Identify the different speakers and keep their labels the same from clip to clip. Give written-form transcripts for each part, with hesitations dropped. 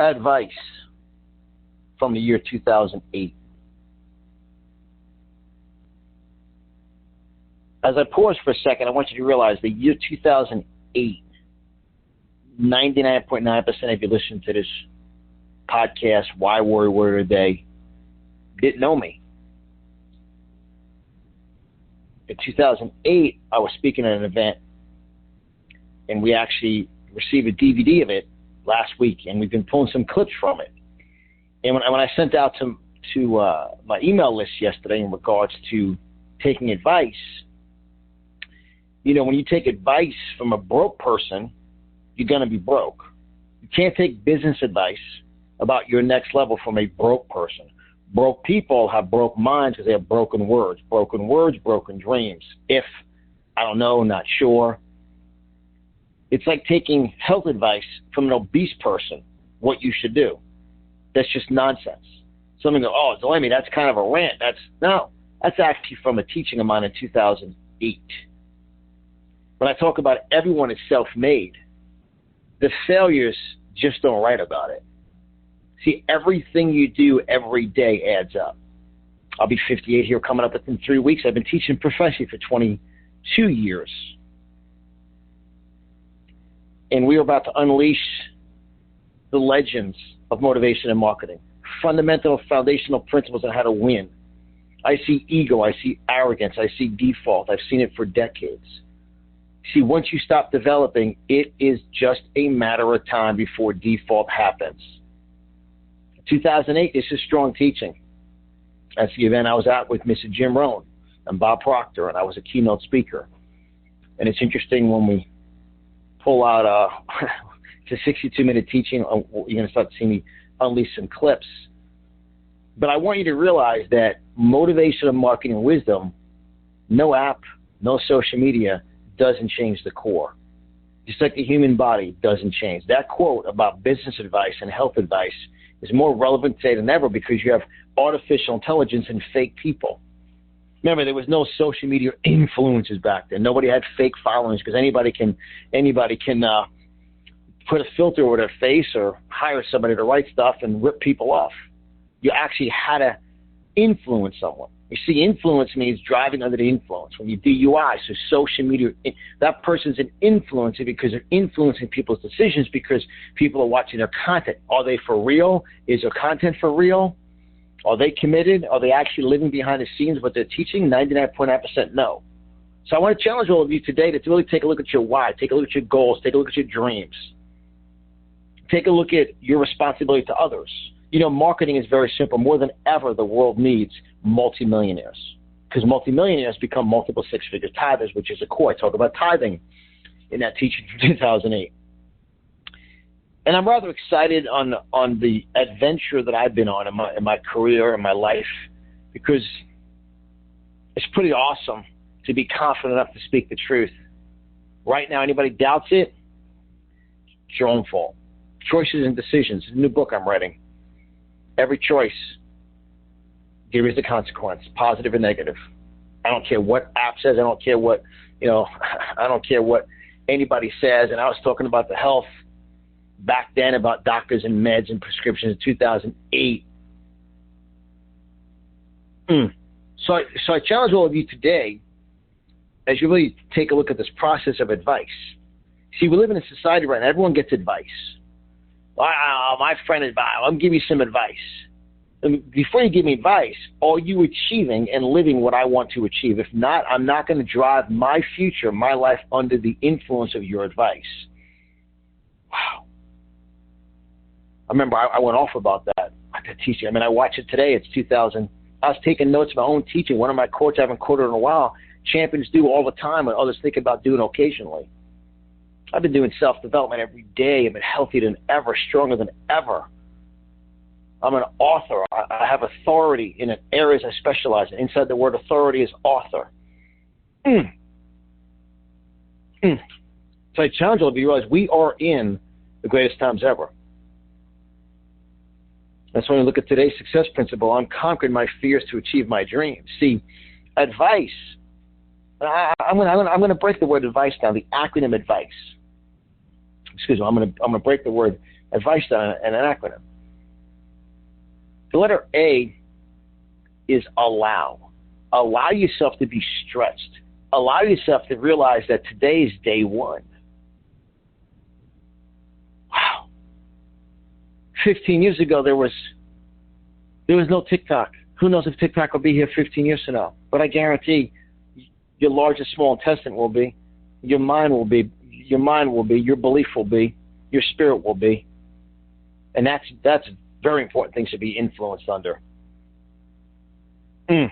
Speaker 1: Advice from the year 2008. As I pause for a second, I want you to realize the year 2008, 99.9% of you listening to this podcast, Why Worry Word a Day, didn't know me. In 2008, I was speaking at an event, and we actually received a DVD of it last week, and we've been pulling some clips from it. And when I sent out to my email list yesterday in regards to taking advice, you know, when you take advice from a broke person, you're going to be broke. You can't take business advice about your next level from a broke person. Broke people have broke minds because they have broken words, broken dreams. If, I don't know, not sure. It's like taking health advice from an obese person, what you should do. That's just nonsense. Something go, oh, Delaney, that's kind of a rant. That's actually from a teaching of mine in 2008. When I talk about everyone is self-made, the failures just don't write about it. See, everything you do every day adds up. I'll be 58 here coming up within 3 weeks. I've been teaching professionally for 22 years. And we are about to unleash the legends of motivation and marketing, fundamental foundational principles on how to win. I see ego, I see arrogance, I see default. I've seen it for decades. See, once you stop developing, it is just a matter of time before default happens. 2008, this is strong teaching. That's the event I was at with Mr. Jim Rohn and Bob Proctor, and I was a keynote speaker. And it's interesting when we pull out it's a 62-minute teaching. You're going to start to see me unleash some clips. But I want you to realize that motivation and marketing wisdom, no app, no social media, doesn't change the core. Just like the human body doesn't change. That quote about business advice and health advice is more relevant today than ever because you have artificial intelligence and fake people. Remember, there was no social media influencers back then. Nobody had fake followings because anybody can put a filter over their face or hire somebody to write stuff and rip people off. You actually had to influence someone. You see, influence means driving under the influence. When you DUI, so social media, that person's an influencer because they're influencing people's decisions because people are watching their content. Are they for real? Is their content for real? Are they committed? Are they actually living behind the scenes what they're teaching? 99.9% no. So I want to challenge all of you today to really take a look at your why, take a look at your goals, take a look at your dreams. Take a look at your responsibility to others. You know, marketing is very simple. More than ever, the world needs multimillionaires because multimillionaires become multiple six-figure tithers, which is a core. I talk about tithing in that teaching from 2008. And I'm rather excited on the adventure that I've been on in my career, in my life, because it's pretty awesome to be confident enough to speak the truth. Right now, anybody doubts it, it's your own fault. Choices and decisions. It's a new book I'm writing. Every choice, there is a consequence, positive or negative. I don't care what app says. I don't care what, I don't care what anybody says. And I was talking about the health back then, about doctors and meds and prescriptions in 2008. So I challenge all of you today, as you really take a look at this process of advice. See, we live in a society right now. Everyone gets advice. My friend advice. I'm giving you some advice. And before you give me advice, are you achieving and living what I want to achieve? If not, I'm not going to drive my future, my life, under the influence of your advice. Wow. I remember I went off about that. I could teach you. I mean, I watch it today. It's 2000. I was taking notes of my own teaching. One of my quotes I haven't quoted in a while. Champions do all the time, and others think about doing occasionally. I've been doing self-development every day. I've been healthier than ever, stronger than ever. I'm an author. I have authority in areas I specialize in. Inside the word authority is author. So I challenge all of you to realize we are in the greatest times ever. That's when I look at today's success principle. I'm conquering my fears to achieve my dreams. See, advice. I'm going to break the word advice down. The acronym advice. Excuse me. I'm going to break the word Advice and an acronym. The letter A is allow. Allow yourself to be stretched. Allow yourself to realize that today is day one. Wow. 15 years ago, there was no TikTok. Who knows if TikTok will be here 15 years from now? But I guarantee your large and small intestine will be, your mind will be, your belief will be, your spirit will be. And that's very important things to be influenced under. There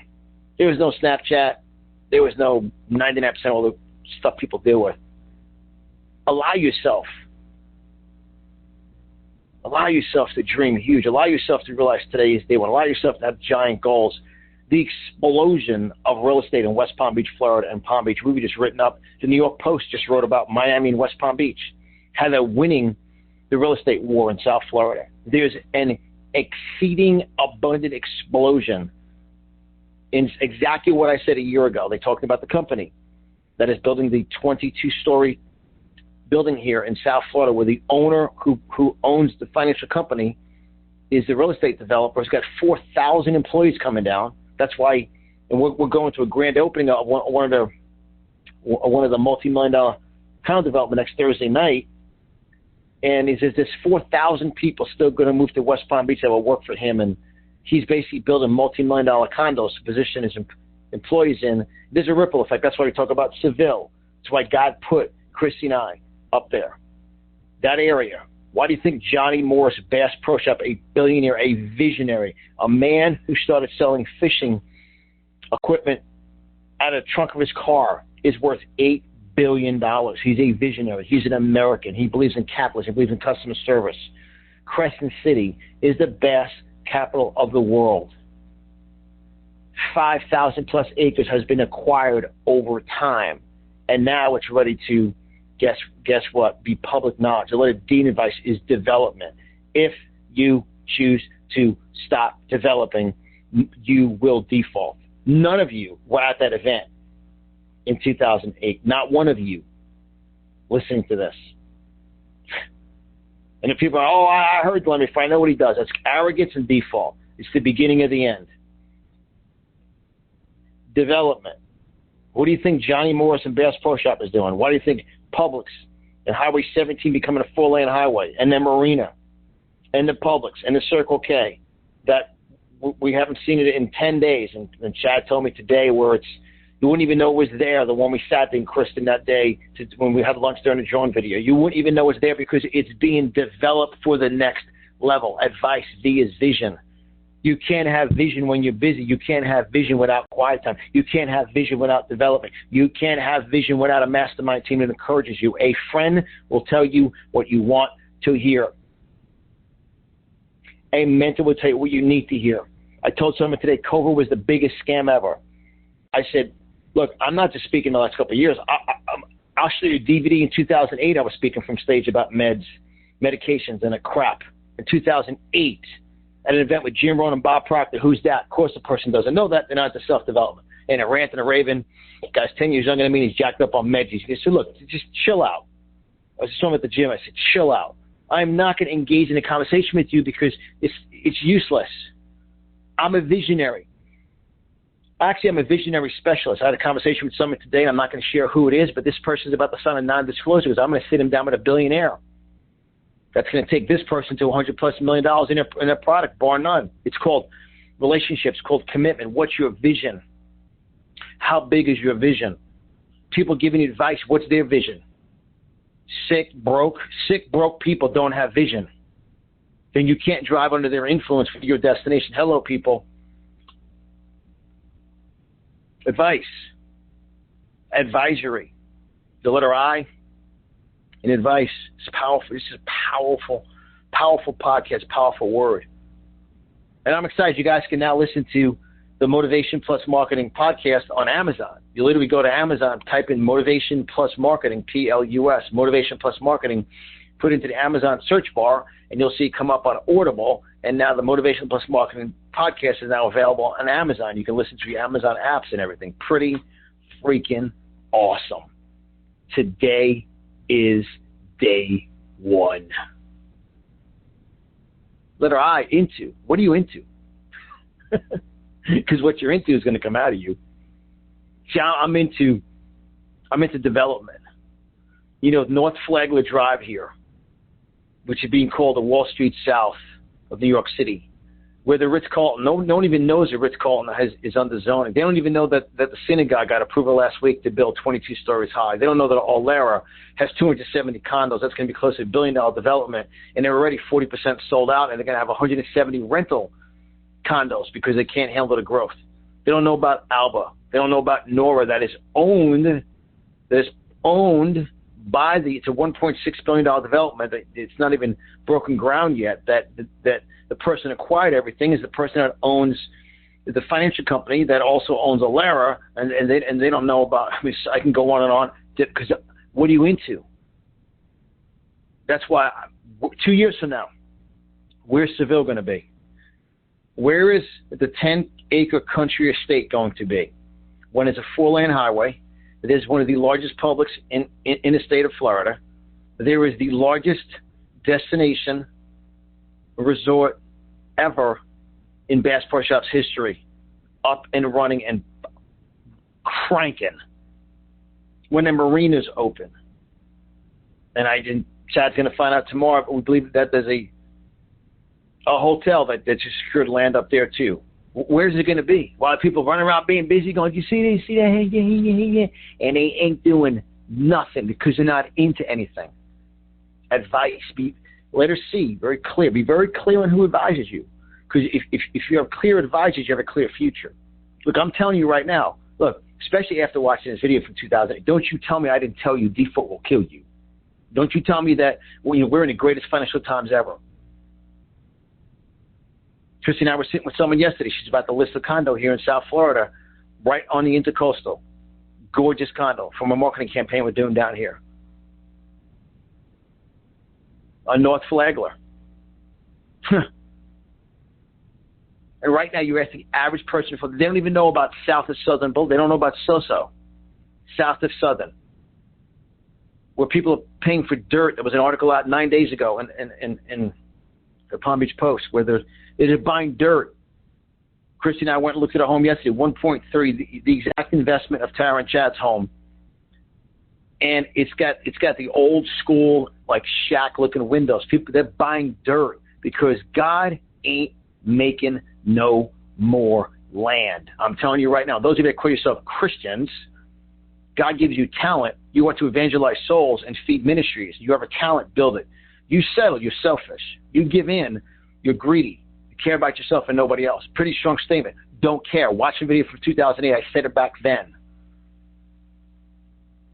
Speaker 1: was no Snapchat. There was no 99% of all the stuff people deal with. Allow yourself to dream huge. Allow yourself to realize today is day one. Allow yourself to have giant goals. The explosion of real estate in West Palm Beach, Florida, and Palm Beach. We've just written up. The New York Post just wrote about Miami and West Palm Beach. How they're winning the real estate war in South Florida. There's an exceeding abundant explosion in exactly what I said a year ago. They talked about the company that is building the 22-story building here in South Florida, where the owner who owns the financial company is the real estate developer. He's got 4,000 employees coming down. That's why, and we're going to a grand opening of one of the multi-million-dollar condo development next Thursday night. And he says there's 4,000 people still going to move to West Palm Beach that will work for him, and he's basically building multi-million-dollar condos to position his employees in. There's a ripple effect. That's why we talk about Seville. That's why God put Christy and I up there. That area. Why do you think Johnny Morris, Bass Pro Shop, a billionaire, a visionary, a man who started selling fishing equipment out of the trunk of his car, is worth $8 billion? He's a visionary. He's an American. He believes in capitalism. He believes in customer service. Crescent City is the bass capital of the world. 5,000 plus acres has been acquired over time, and now it's ready to guess what? Be public knowledge. The letter D in advice is development. If you choose to stop developing, you will default. None of you were at that event in 2008. Not one of you listening to this. And if people are, I heard Glenn before, I know what he does. That's arrogance and default. It's the beginning of the end. Development. What do you think Johnny Morris and Bass Pro Shop is doing? Why do you think Publix and Highway 17 becoming a 4-lane highway, and then Marina, and the Publix, and the Circle K, that we haven't seen it in 10 days. And Chad told me today where you wouldn't even know it was there, the one we sat in, Kristen, that day when we had lunch during the drone video. You wouldn't even know it's there because it's being developed for the next level. Advice, V is vision. You can't have vision when you're busy. You can't have vision without quiet time. You can't have vision without development. You can't have vision without a mastermind team that encourages you. A friend will tell you what you want to hear. A mentor will tell you what you need to hear. I told someone today, COVID was the biggest scam ever. I said, look, I'm not just speaking the last couple of years. I'll show you a DVD in 2008. I was speaking from stage about medications, and a crap. In 2008, at an event with Jim Rohn and Bob Proctor. Who's that? Of course the person doesn't know that. They're not into self-development. And a rant and a raving. The guy's 10 years younger than me, and he's jacked up on meds. He said, look, just chill out. I was just at the gym. I said, chill out. I'm not going to engage in a conversation with you because it's useless. I'm a visionary. Actually, I'm a visionary specialist. I had a conversation with someone today, and I'm not going to share who it is, but this person's about to sign a non-disclosure because I'm going to sit him down with a billionaire. That's going to take this person to $100+ million in their product, bar none. It's called relationships, called commitment. What's your vision? How big is your vision? People giving you advice, what's their vision? Sick, broke people don't have vision. Then you can't drive under their influence for your destination. Hello, people. Advice. Advisory. The letter I in advice is powerful. This is a powerful podcast, powerful word. And I'm excited you guys can now listen to the Motivation Plus Marketing podcast on Amazon. You literally go to Amazon, type in Motivation Plus Marketing, Plus, Motivation Plus Marketing, put into the Amazon search bar, and you'll see it come up on Audible. And now the Motivation Plus Marketing podcast is now available on Amazon. You can listen to your Amazon apps and everything. Pretty freaking awesome. Today is day one. Letter I, into. What are you into? Because what you're into is going to come out of you. See, I'm into development. You know, North Flagler Drive here, which is being called the Wall Street South of New York City, where the Ritz-Carlton, no one even knows the Ritz-Carlton is under zoning. They don't even know that the synagogue got approval last week to build 22 stories high. They don't know that Olera has 270 condos. That's going to be close to $1 billion development, and they're already 40% sold out, and they're going to have 170 rental condos because they can't handle the growth. They don't know about Alba. They don't know about Nora that is owned by it's a $1.6 billion development. It's not even broken ground yet. That the person acquired everything is the person that owns the financial company that also owns Olera, and they don't know about. I mean, I can go on and on because what are you into? That's why 2 years from now, where's Seville going to be? Where is the 10-acre country estate going to be? When it's a 4-lane highway, it is one of the largest publics in the state of Florida. There is the largest destination resort ever in Bass Pro Shops history, up and running and cranking when the marina's open. And Chad's going to find out tomorrow, but we believe that there's a hotel that just secured land up there too. Where's it going to be? While people running around being busy going, you see this, see that, and they ain't doing nothing because they're not into anything. Advice, letter C, very clear. Be very clear on who advises you. Because if you have clear advisors, you have a clear future. Look, I'm telling you right now, look, especially after watching this video from 2008, don't you tell me I didn't tell you default will kill you. Don't you tell me that we're in the greatest financial times ever. Christy and I were sitting with someone yesterday. She's about to list a condo here in South Florida, right on the Intercoastal. Gorgeous condo from a marketing campaign we're doing down here. On North Flagler. And right now you're asking the average person, they don't even know about South of Southern Boulevard. They don't know about SoSo. South of Southern. Where people are paying for dirt. There was an article out 9 days ago in the Palm Beach Post where they're buying dirt. Christy and I went and looked at a home yesterday, 1.3, the exact investment of Tara and Chad's home. And it's got the old school, like shack looking windows. People, they're buying dirt because God ain't making no more land. I'm telling you right now, those of you that call yourself Christians, God gives you talent. You want to evangelize souls and feed ministries. You have a talent, build it. You settle, you're selfish. You give in, you're greedy. You care about yourself and nobody else. Pretty strong statement. Don't care. Watch the video from 2008. I said it back then.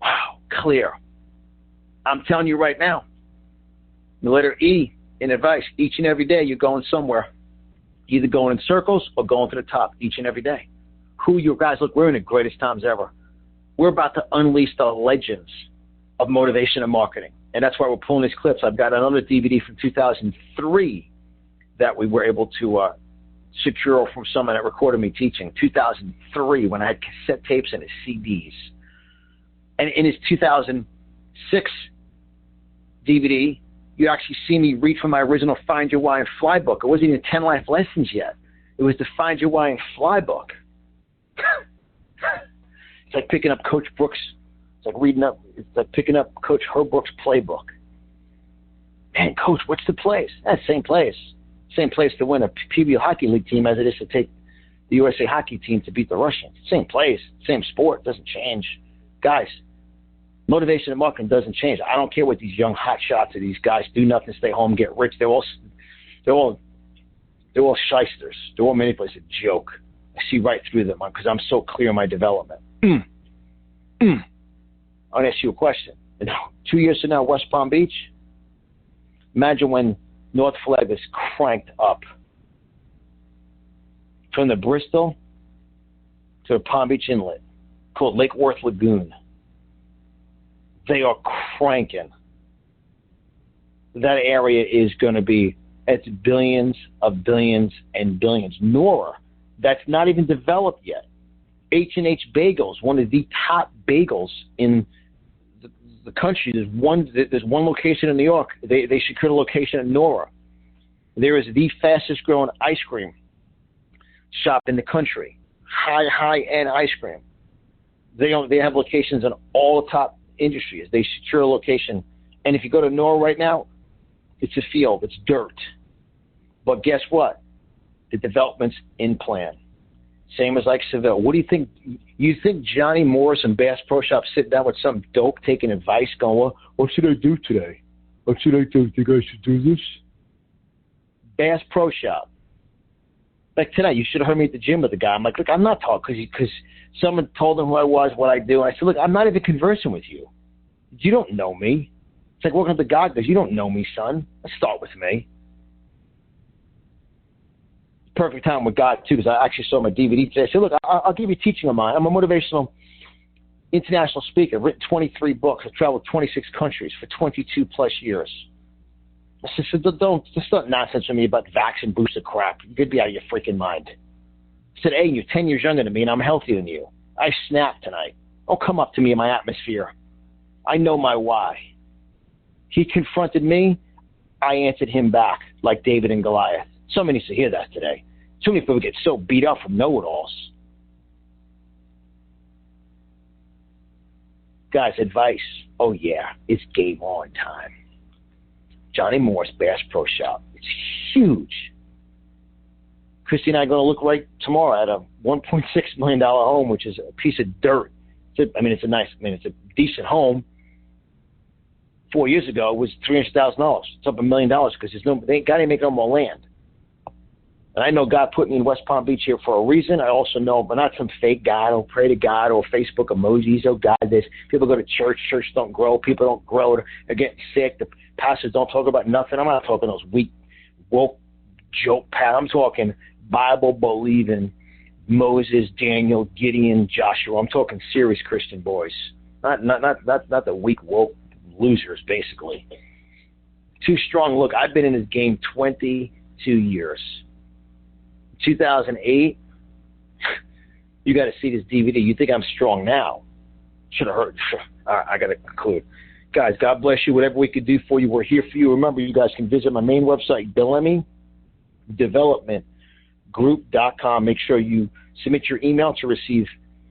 Speaker 1: Wow, clear. I'm telling you right now, the letter E in advice, each and every day you're going somewhere. Either going in circles or going to the top each and every day. Who you guys, look, we're in the greatest times ever. We're about to unleash the legends of motivation and marketing. And that's why we're pulling these clips. I've got another DVD from 2003 that we were able to secure from someone that recorded me teaching. 2003, when I had cassette tapes and his CDs. And in his 2006 DVD, you actually see me read from my original Find Your Why and Fly book. It wasn't even 10 life lessons yet. It was the Find Your Why and Fly book. It's like picking up Coach Brooks. It's like picking up Coach Herb Brooks' playbook. Man, Coach, what's the place? Same place. Same place to win a PBL Hockey League team as it is to take the USA Hockey team to beat the Russians. Same place, same sport, doesn't change. Guys, motivation and marketing doesn't change. I don't care what these young hot shots of these guys do nothing, stay home, get rich. They're all shysters. They're all manipulators. It's a joke. I see right through them because I'm so clear in my development. I want to ask you a question. 2 years from now, West Palm Beach, imagine when North Flag is cranked up from the Bristol to the Palm Beach Inlet, called Lake Worth Lagoon. They are cranking. That area is going to be, it's billions of billions and billions. Nora, that's not even developed yet. H&H Bagels, one of the top bagels in the country. There's one location in New York. They secured a location in Nora. There is the fastest growing ice cream shop in the country. High-end ice cream. They have locations in all the top industries. They secure a location. And if you go to Norway right now, it's a field. It's dirt. But guess what? The development's in plan. Same as like Seville. What do you think? You think Johnny Morris and Bass Pro Shop sitting down with some dope taking advice going, well, what should I do today? What should I do? Think I should do this? Bass Pro Shop. Like tonight, you should have heard me at the gym with the guy. I'm like, look, I'm not talking because someone told him who I was, what I do. And I said, look, I'm not even conversing with you. You don't know me. It's like working with the God goes, you don't know me, son. Let's start with me. Perfect time with God, too, because I actually saw my DVD today. I said, look, I'll give you teaching of mine. I'm a motivational international speaker. I've written 23 books. I've traveled 26 countries for 22-plus years. I said, don't nonsense with me about vaccine booster crap. You could be out of your freaking mind. I said, hey, you're 10 years younger than me, and I'm healthier than you. I snapped tonight. Don't come up to me in my atmosphere. I know my why. He confronted me. I answered him back like David and Goliath. Somebody needs to hear that today. Too many people get so beat up from know-it-alls. Guys, advice. Oh, yeah, it's game on time. Johnny Morris, Bass Pro Shop. It's huge. Christy and I are going to look right tomorrow at a $1.6 million home, which is a piece of dirt. It's a decent home. 4 years ago, it was $300,000. It's up $1 million because they ain't got to make no more land. And I know God put me in West Palm Beach here for a reason. I also know, but not some fake God. I don't pray to God or Facebook emojis. Oh, God, this. People go to church. Church don't grow. People don't grow. They're getting sick. The pastors don't talk about nothing. I'm not talking those weak, woke, joke past. I'm talking Bible-believing Moses, Daniel, Gideon, Joshua. I'm talking serious Christian boys. Not the weak, woke losers, basically. Too strong. Look, I've been in this game 22 years. 2008, you got to see this DVD. You think I'm strong now. Should have heard. All right, I got to conclude. Guys, God bless you. Whatever we could do for you, we're here for you. Remember, you guys can visit my main website, DelemmyDevelopmentGroup.com. Make sure you submit your email to receive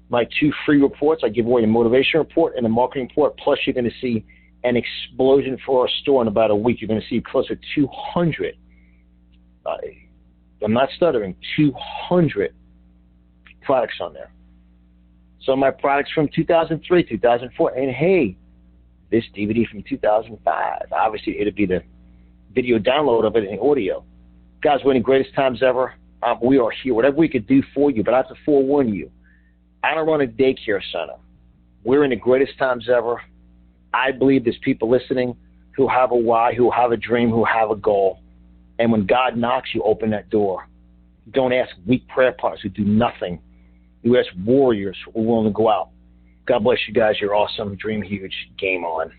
Speaker 1: my 2 free reports. I give away a motivation report and a marketing report. Plus, you're going to see an explosion for our store in about a week. You're going to see close to 200 I'm not stuttering, 200 products on there. Some of my products from 2003, 2004, and hey, this DVD from 2005. Obviously, it'll be the video download of it in audio. Guys, we're in the greatest times ever. We are here. Whatever we could do for you, but I have to forewarn you. I don't run a daycare center. We're in the greatest times ever. I believe there's people listening who have a why, who have a dream, who have a goal. And when God knocks, you open that door. Don't ask weak prayer partners who do nothing. You ask warriors who are willing to go out. God bless you guys. You're awesome. Dream huge. Game on.